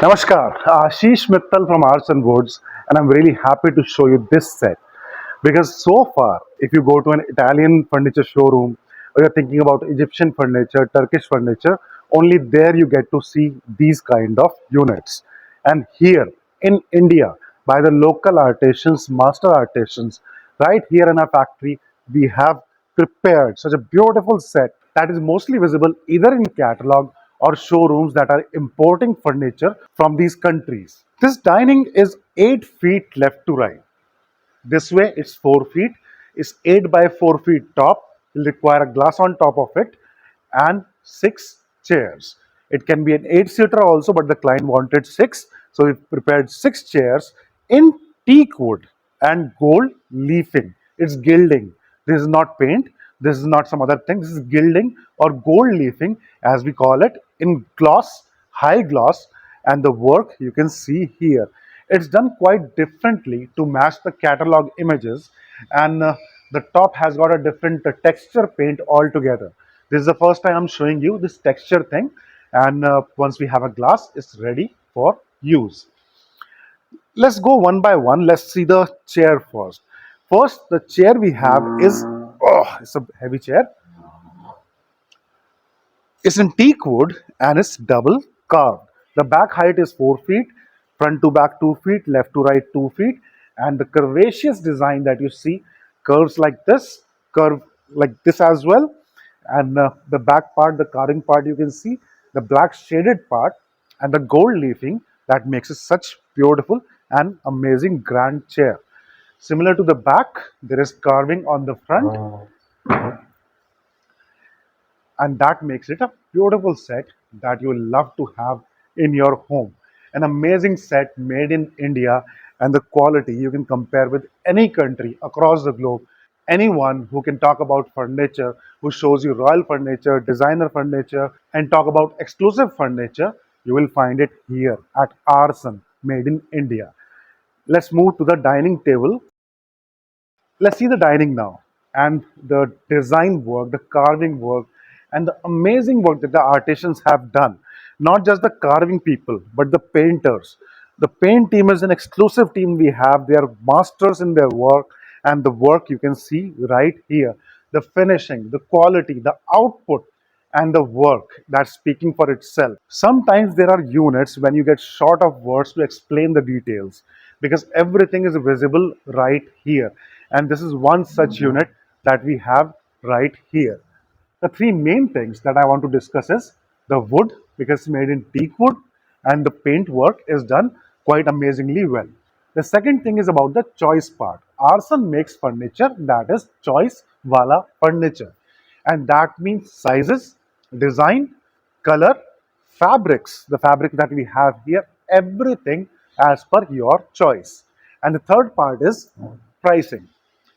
Namaskar, Ashish Mittal from Aarsun Woods, and I'm really happy to show you this set because so far, if you go to an Italian furniture showroom or you're thinking about Egyptian furniture, Turkish furniture, only there you get to see these kind of units. And here in India, by the local artisans, master artisans, right here in our factory, we have prepared such a beautiful set that is mostly visible either in catalog or showrooms that are importing furniture from these countries. This dining is 8 feet left to right. This way it's 4 feet, it's 8 by 4 feet top, you'll require a glass on top of it and 6 chairs. It can be an 8-seater also, but the client wanted 6, so we prepared 6 chairs in teak wood and gold leafing. It's gilding. This is not paint, this is not some other thing, this is gilding or gold leafing as we call it, in gloss, high gloss, and the work you can see here. It's done quite differently to match the catalog images, and the top has got a different texture paint altogether. This is the first time I'm showing you this texture thing, and once we have a glass, it's ready for use. Let's go one by one. Let's see the chair first. First, the chair we have is, oh, it's a heavy chair. It's in teak wood and it's double carved. The back height is 4 feet, front to back 2 feet, left to right 2 feet, and the curvaceous design that you see curves like this, curve like this as well, and the back part, the carving part, you can see the black shaded part and the gold leafing that makes it such beautiful and amazing grand chair. Similar to the back, there is carving on the front, and that makes it a beautiful set that you will love to have in your home. An amazing set made in India, and the quality you can compare with any country across the globe. Anyone who can talk about furniture, who shows you royal furniture, designer furniture, and talk about exclusive furniture, you will find it here at Arson, made in India. Let's move to the dining table. Let's see the dining now, and the design work, the carving work, and the amazing work that the artisans have done. Not just the carving people, but the painters. The paint team is an exclusive team we have. They are masters in their work, and the work you can see right here. The finishing, the quality, the output, and the work that's speaking for itself. Sometimes there are units when you get short of words to explain the details because everything is visible right here. And this is one such unit that we have right here. The three main things that I want to discuss is the wood, because it's made in teak wood, and the paint work is done quite amazingly well. The second thing is about the choice part. Arson makes furniture that is choice wala furniture, and that means sizes, design, color, fabrics, the fabric that we have here, everything as per your choice. And the third part is pricing.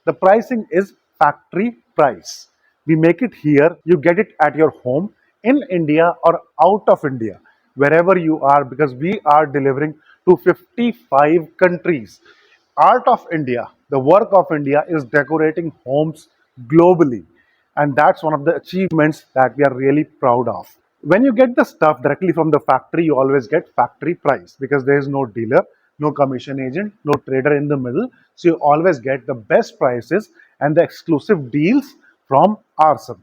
The pricing is factory price. We make it here, you get it at your home in India or out of India, wherever you are, because we are delivering to 55 countries. Art of India, the work of India is decorating homes globally. And that's one of the achievements that we are really proud of. When you get the stuff directly from the factory, you always get factory price because there is no dealer, no commission agent, no trader in the middle. So you always get the best prices and the exclusive deals from Arson.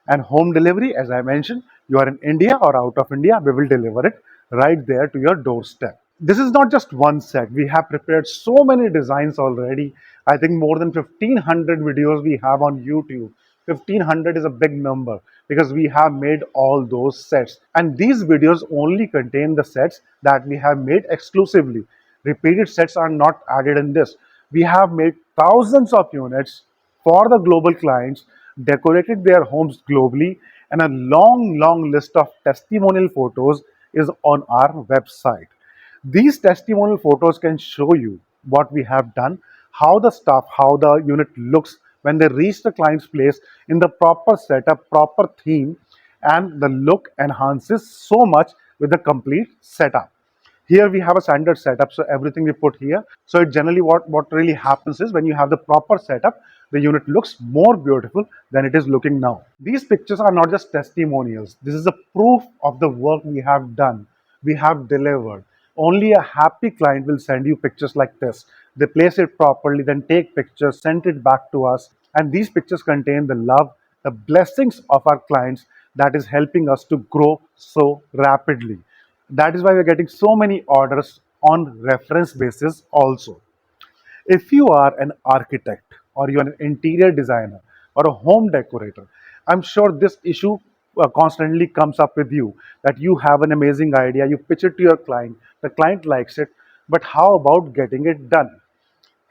And home delivery, as I mentioned, you are in India or out of India, we will deliver it right there to your doorstep. This is not just one set. We have prepared so many designs already. I think more than 1500 videos we have on YouTube. 1500 is a big number because we have made all those sets. And these videos only contain the sets that we have made exclusively. Repeated sets are not added in this. We have made thousands of units for the global clients, decorated their homes globally, and a long list of testimonial photos is on our website. These testimonial photos can show you what we have done, how the stuff, how the unit looks when they reach the client's place in the proper setup, proper theme, and the look enhances so much with the complete setup. Here we have a standard setup, so everything we put here. So it generally what really happens is when you have the proper setup, the unit looks more beautiful than it is looking now. These pictures are not just testimonials. This is a proof of the work we have done, we have delivered. Only a happy client will send you pictures like this. They place it properly, then take pictures, send it back to us. And these pictures contain the love, the blessings of our clients that is helping us to grow so rapidly. That is why we're getting so many orders on reference basis also. If you are an architect or you're an interior designer or a home decorator, I'm sure this issue constantly comes up with you that you have an amazing idea, you pitch it to your client, the client likes it, but how about getting it done?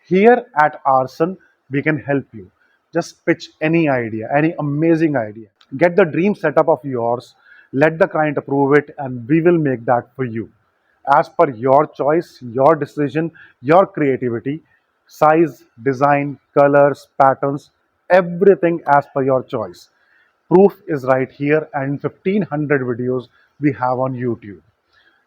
Here at Arson, we can help you. Just pitch any idea, any amazing idea. Get the dream setup of yours, let the client approve it, and we will make that for you. As per your choice, your decision, your creativity, size, design, colors, patterns, everything as per your choice. Proof is right here and 1500 videos we have on YouTube.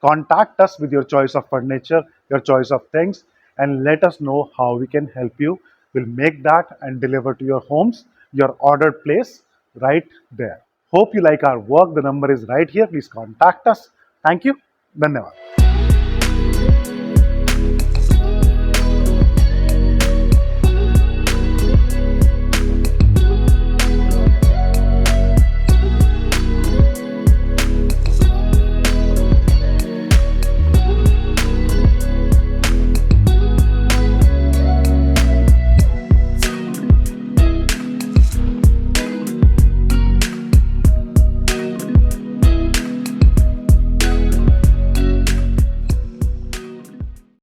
Contact us with your choice of furniture, your choice of things, and let us know how we can help you. We'll make that and deliver to your homes, your ordered place right there. Hope you like our work. The number is right here. Please contact us. Thank you. Dhanyavad.